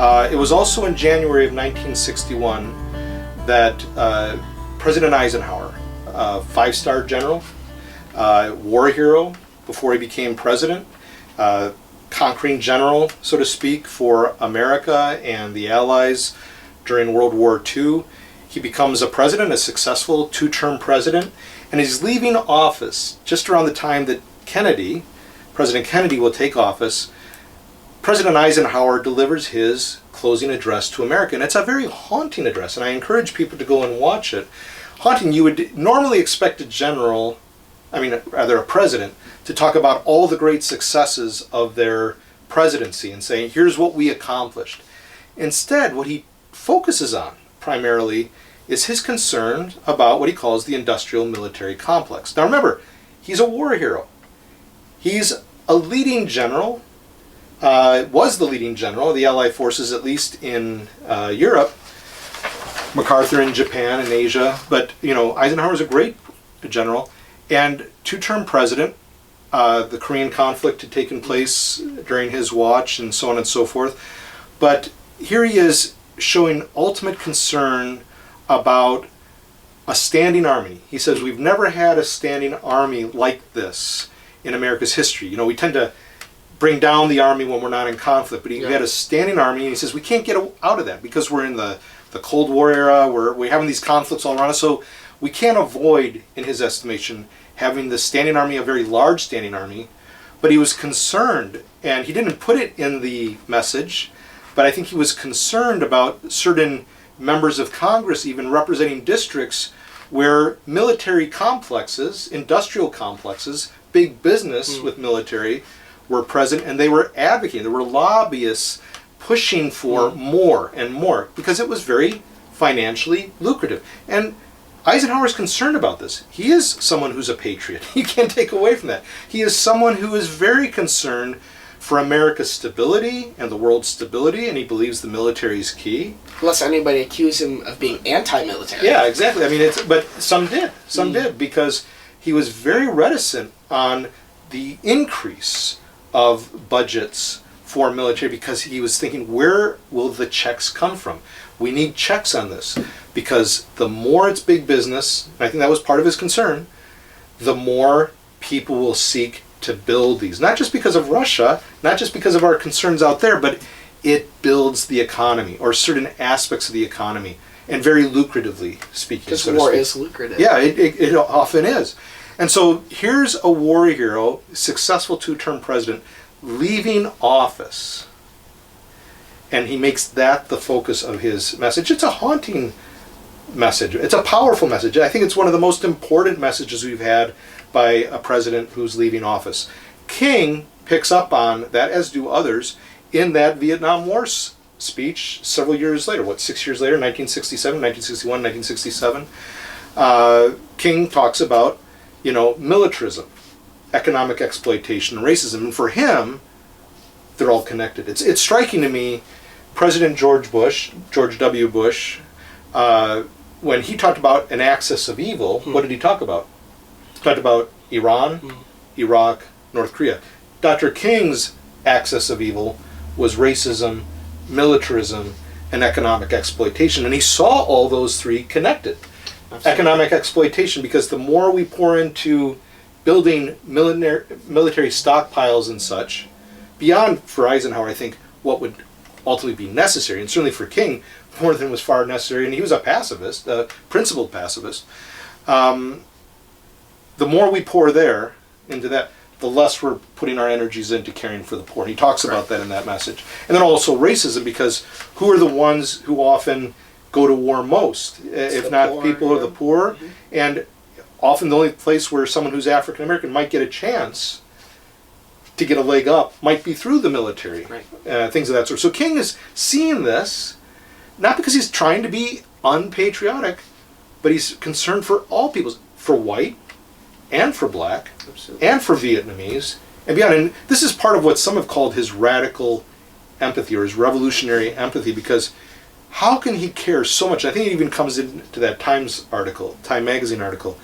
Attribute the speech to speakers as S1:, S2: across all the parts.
S1: It was also in January of 1961 that President Eisenhower, a five-star general, war hero before he became president, conquering general, so to speak, for America and the Allies during World War II. He becomes a president, a successful two-term president, and he's leaving office just around the time that President Kennedy will take office. President Eisenhower delivers his closing address to America, and it's a very haunting address, and I encourage people to go and watch it. Haunting, you would normally expect a president, to talk about all the great successes of their presidency and say, here's what we accomplished. Instead, what he focuses on primarily is his concern about what he calls the industrial military complex. Now remember, he's a war hero. He's a leading general, was the leading general of the Allied forces, at least in Europe, MacArthur in Japan and Asia, but Eisenhower's a great general and two-term president. The Korean conflict had taken place during his watch and so on and so forth. But here he is showing ultimate concern about a standing army. He says, we've never had a standing army like this in America's history. We tend to bring down the army when we're not in conflict, but he had a standing army, and he says we can't get out of that because we're in the Cold War era, we're having these conflicts all around us, so we can't avoid, in his estimation, having the standing army, a very large standing army. But he was concerned, and he didn't put it in the message, but I think he was concerned about certain members of Congress even representing districts where military complexes, industrial complexes, big business with military were present, and they were advocating. There were lobbyists pushing for more and more because it was very financially lucrative. And Eisenhower's concerned about this. He is someone who's a patriot. You can't take away from that. He is someone who is very concerned for America's stability and the world's stability, and he believes the military is key.
S2: Lest anybody accuse him of being anti-military.
S1: Yeah, exactly. But some did. Some did, because he was very reticent on the increase of budgets for military, because he was thinking, where will the checks come from? We need checks on this, because the more it's big business, and I think that was part of his concern, the more people will seek to build these. Not just because of Russia, not just because of our concerns out there, but it builds the economy, or certain aspects of the economy, and very lucratively speaking.
S2: Because war is lucrative.
S1: Yeah, it often is. And so here's a war hero, successful two-term president, leaving office. And he makes that the focus of his message. It's a haunting message. It's a powerful message. I think it's one of the most important messages we've had by a president who's leaving office. King picks up on that, as do others, in that Vietnam War speech several years later. 6 years later, 1967, 1961, 1967. King talks about, militarism, economic exploitation, and racism. And for him, they're all connected. It's striking to me, President George W. Bush, when he talked about an axis of evil, what did he talk about? He talked about Iran, Iraq, North Korea. Dr. King's axis of evil was racism, militarism, and economic exploitation. And he saw all those three connected. Absolutely. Economic exploitation, because the more we pour into building military stockpiles and such, beyond, for Eisenhower, I think, what would ultimately be necessary, and certainly for King, more than was far necessary, and he was a pacifist, a principled pacifist. The more we pour there into that, the less we're putting our energies into caring for the poor. He talks about that in that message. And then also racism, because who are the ones who often go to war most? If not poor, people who are the poor. And often the only place where someone who's African American might get a chance to get a leg up might be through the military, things of that sort. So King is seeing this, not because he's trying to be unpatriotic, but he's concerned for all peoples, for white and for black, and for Vietnamese, and beyond. And this is part of what some have called his radical empathy, or his revolutionary empathy, because how can he care so much? I think it even comes into that Time magazine article.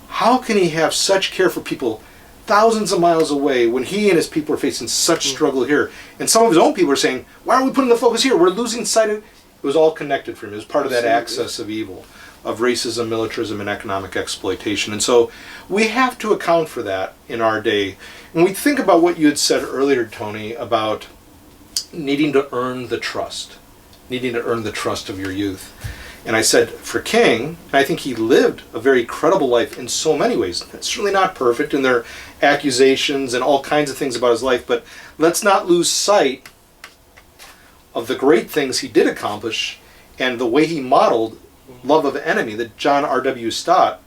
S1: How can he have such care for people thousands of miles away when he and his people are facing such struggle here. And some of his own people are saying, why are we putting the focus here? We're losing sight of it. It was all connected for him. It was part of that axis of evil, of racism, militarism, and economic exploitation. And so we have to account for that in our day. When we think about what you had said earlier, Tony, about needing to earn the trust of your youth. And I said, for King, I think he lived a very credible life in so many ways. It's certainly not perfect, and there are accusations and all kinds of things about his life, but let's not lose sight of the great things he did accomplish and the way he modeled love of enemy. That John R.W. Stott,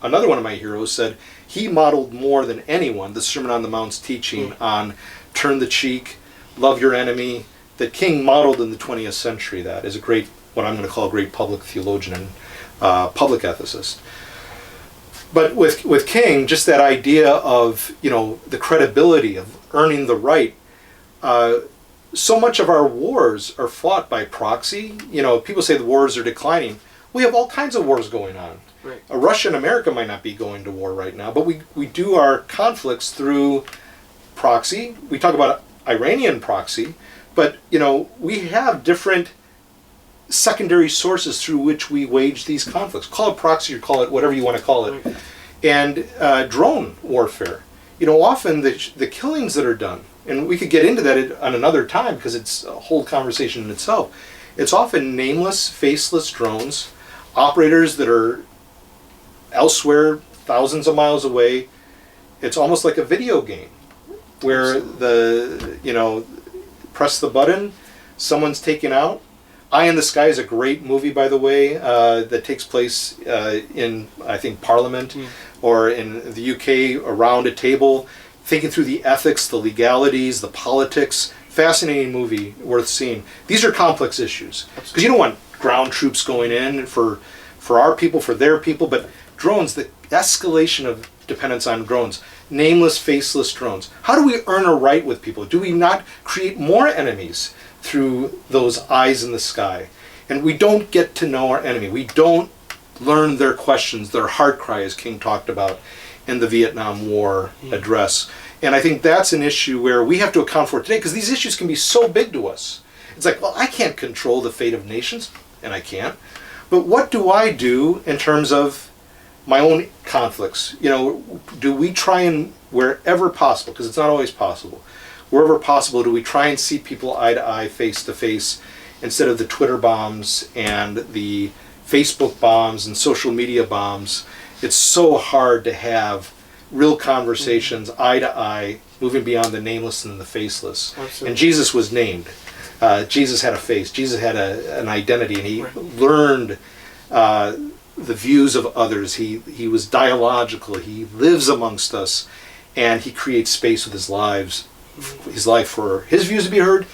S1: another one of my heroes, said he modeled more than anyone the Sermon on the Mount's teaching on turn the cheek, love your enemy, that King modeled in the 20th century. That is a great, what I'm going to call a great public theologian and public ethicist. But with King, just that idea of, the credibility of earning the right. So much of our wars are fought by proxy. People say the wars are declining. We have all kinds of wars going on.
S2: Right.
S1: Russia and America might not be going to war right now, but we do our conflicts through proxy. We talk about Iranian proxy, but we have different secondary sources through which we wage these conflicts. Call it proxy or call it whatever you want to call it. Right. And drone warfare. Often the killings that are done, and we could get into that on another time because it's a whole conversation in itself. It's often nameless, faceless drones, operators that are elsewhere, thousands of miles away. It's almost like a video game where press the button, someone's taken out. Eye in the Sky is a great movie, by the way, that takes place in, I think, Parliament or in the UK around a table, thinking through the ethics, the legalities, the politics. Fascinating movie, worth seeing. These are complex issues because you don't want ground troops going in for our people, for their people, but drones, the escalation of dependence on drones, nameless, faceless drones. How do we earn a right with people? Do we not create more enemies through those eyes in the sky? And we don't get to know our enemy. We don't learn their questions, their heart cry, as King talked about in the Vietnam War address. And I think that's an issue where we have to account for today because these issues can be so big to us. It's like, well, I can't control the fate of nations, and I can't. But what do I do in terms of my own conflicts? Do we try and, wherever possible, because it's not always possible, wherever possible, do we try and see people eye to eye, face to face, instead of the Twitter bombs and the Facebook bombs and social media bombs? It's so hard to have real conversations, eye to eye, moving beyond the nameless and the faceless. Absolutely. And Jesus was named. Jesus had a face. Jesus had an identity, and he learned the views of others. He was dialogical. He lives amongst us, and he creates space with his life for his views to be heard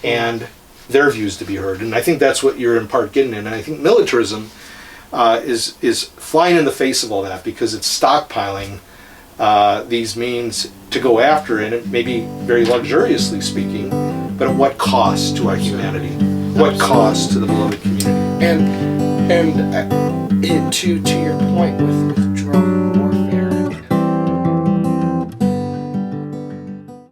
S1: and their views to be heard. And I think that's what you're in part getting in. And I think militarism is flying in the face of all that because it's stockpiling these means to go after, and it may be very luxuriously speaking, but at what cost to our humanity? What cost to the beloved community?
S2: And to your point with